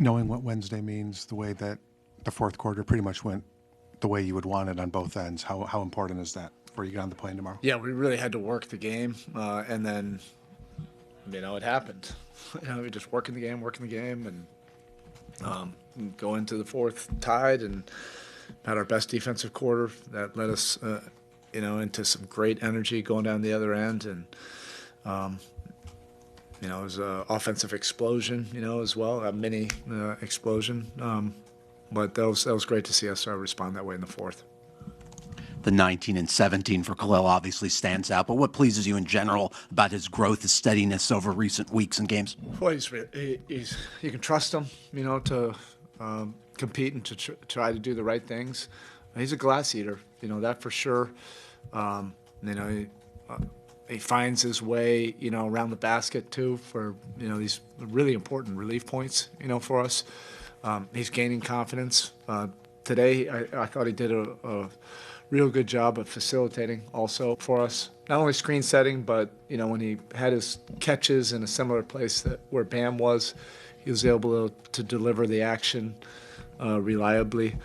Knowing what Wednesday means, the way that the fourth quarter pretty much went the way you would want it on both ends, how important is that before you get on the plane tomorrow? Yeah, we really had to work the game, and then, it happened. We just working the game, and go into the fourth tied and had our best defensive quarter that led us, into some great energy going down the other end, and it was an offensive explosion, as well, a mini explosion. But that was great to see us respond that way in the fourth. The 19 and 17 for Kel'el obviously stands out, but what pleases you in general about his growth, his steadiness over recent weeks and games? Well, you can trust him, to compete and to try to do the right things. He's a glass eater, that for sure. He finds his way, around the basket too for, these really important relief points, for us. He's gaining confidence. Today, I thought he did a real good job of facilitating also for us. Not only screen setting, but, when he had his catches in a similar place where Bam was, he was able to deliver the action reliably.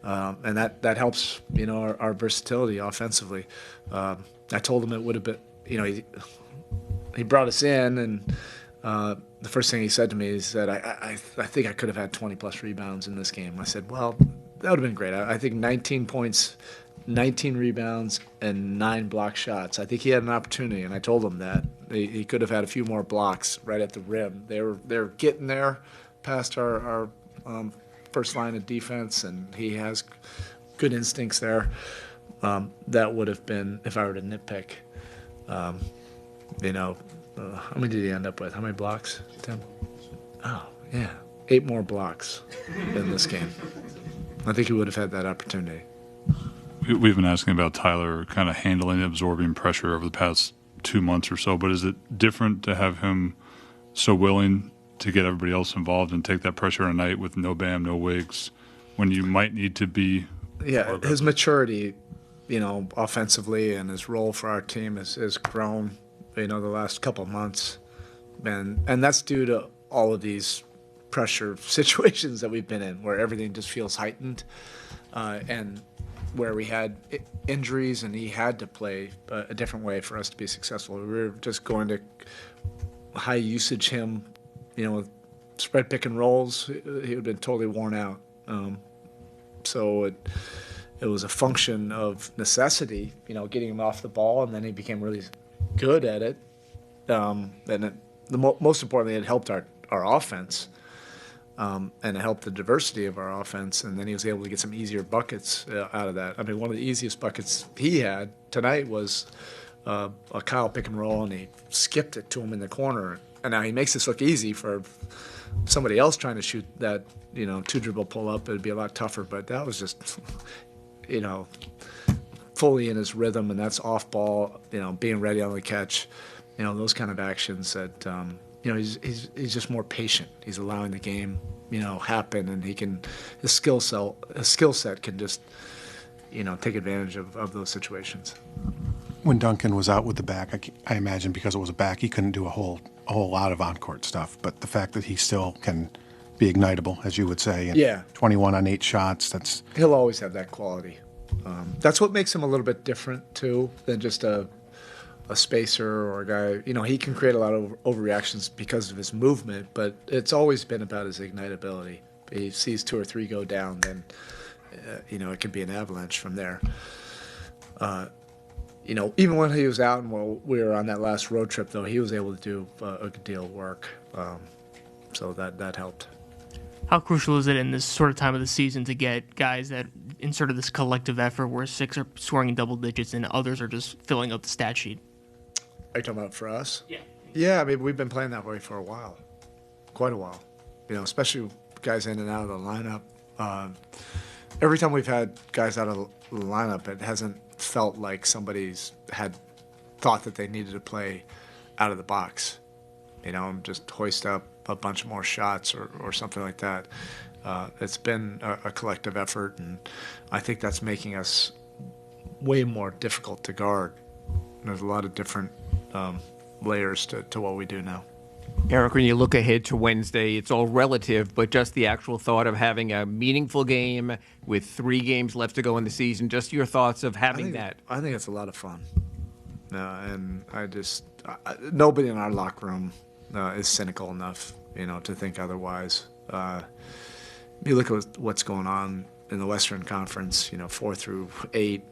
And that helps, our versatility offensively. I told him it would have been, he brought us in, and the first thing he said to me is that I think I could have had 20-plus rebounds in this game. I said, well, that would have been great. I think 19 points, 19 rebounds, and 9 block shots. I think he had an opportunity, and I told him that. He could have had a few more blocks right at the rim. They're getting there past our first line of defense, and he has good instincts there. That would have been, if I were to nitpick, how many did he end up with? How many blocks, Tim? Oh, yeah, 8 more blocks in this game. I think he would have had that opportunity. We've been asking about Tyler kind of handling and absorbing pressure over the past 2 months or so, but is it different to have him so willing to get everybody else involved and take that pressure at night with no Bam, no Wiggs, when you might need to be? Yeah, his maturity, offensively, and his role for our team has grown, the last couple of months. And that's due to all of these pressure situations that we've been in where everything just feels heightened, and where we had injuries and he had to play a different way for us to be successful. We were just going to high usage him, with spread pick and rolls. He had been totally worn out. So it was a function of necessity, getting him off the ball, and then he became really good at it. Most importantly, it helped our offense, and it helped the diversity of our offense, and then he was able to get some easier buckets out of that. I mean, one of the easiest buckets he had tonight was a Kyle pick and roll, and he skipped it to him in the corner. And now he makes this look easy for somebody else trying to shoot that, 2-dribble pull-up. It would be a lot tougher, but that was just, fully in his rhythm, and that's off ball, being ready on the catch, those kind of actions that, he's just more patient. He's allowing the game, happen, and his skill set can just, take advantage of those situations. When Duncan was out with the back, I imagine because it was a back, he couldn't do a whole lot of on-court stuff. But the fact that he still can be ignitable, as you would say, and 21 on 8 shots, he'll always have that quality. That's what makes him a little bit different too than just a spacer or a guy. He can create a lot of overreactions because of his movement, but it's always been about his ignitability. He sees 2 or 3 go down, then it can be an avalanche from there. Even when he was out and while we were on that last road trip, though, he was able to do a good deal of work. So that helped. How crucial is it in this sort of time of the season to get guys that in sort of this collective effort where 6 are scoring in double digits and others are just filling up the stat sheet? Are you talking about for us? Yeah. Yeah, I mean, we've been playing that way for a while, quite a while. Especially guys in and out of the lineup. Every time we've had guys out of the lineup, it hasn't felt like somebody's had thought that they needed to play out of the box, just hoist up a bunch more shots or something like that. It's been a collective effort, and I think that's making us way more difficult to guard. There's a lot of different layers to what we do now. Eric, when you look ahead to Wednesday, it's all relative, but just the actual thought of having a meaningful game with 3 games left to go in the season, just your thoughts of having that. I think it's a lot of fun. And nobody in our locker room is cynical enough, to think otherwise. You look at what's going on in the Western Conference, 4 through 8.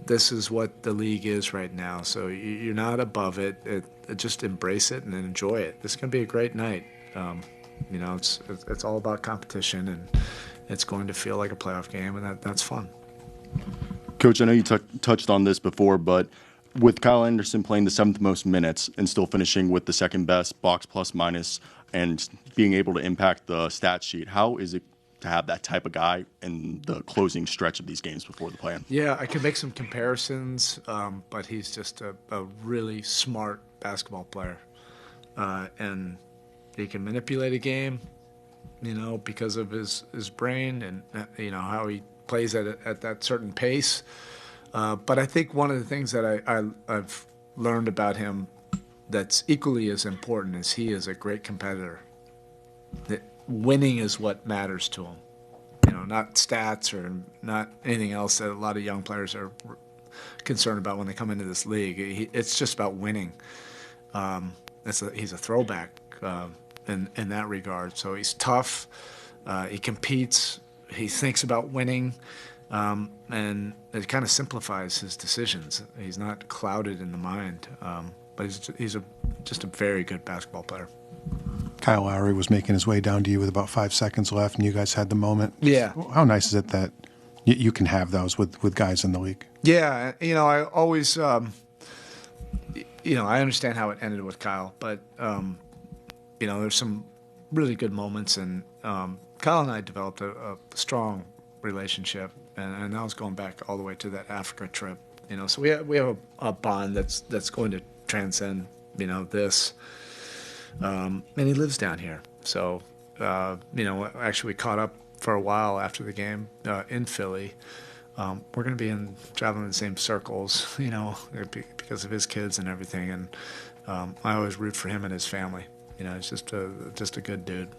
This is what the league is right now. So you're not above it. Just embrace it and enjoy it. This is going to be a great night. It's all about competition, and it's going to feel like a playoff game, and that's fun. Coach, I know you touched on this before, but with Kyle Anderson playing the 7th most minutes and still finishing with the 2nd best box plus minus and being able to impact the stat sheet, how is it to have that type of guy in the closing stretch of these games before the play-in? Yeah, I could make some comparisons, but he's just a really smart basketball player. And he can manipulate a game, because of his brain and, how he plays at that certain pace. But I think one of the things that I've learned about him that's equally as important is he is a great competitor. That winning is what matters to him, not stats or not anything else that a lot of young players are concerned about when they come into this league. It's just about winning. He's a throwback in that regard. So he's tough. He competes. He thinks about winning. And it kind of simplifies his decisions. He's not clouded in the mind, but he's just a very good basketball player. Kyle Lowry was making his way down to you with about 5 seconds left, and you guys had the moment. Yeah. How nice is it that you can have those with guys in the league? Yeah. I always, I understand how it ended with Kyle, but, there's some really good moments, and Kyle and I developed a strong relationship, and that was going back all the way to that Africa trip. So we have a bond that's going to transcend, this. And he lives down here. So, actually we caught up for a while after the game in Philly. We're going to be traveling in the same circles, because of his kids and everything. And I always root for him and his family. He's just a good dude.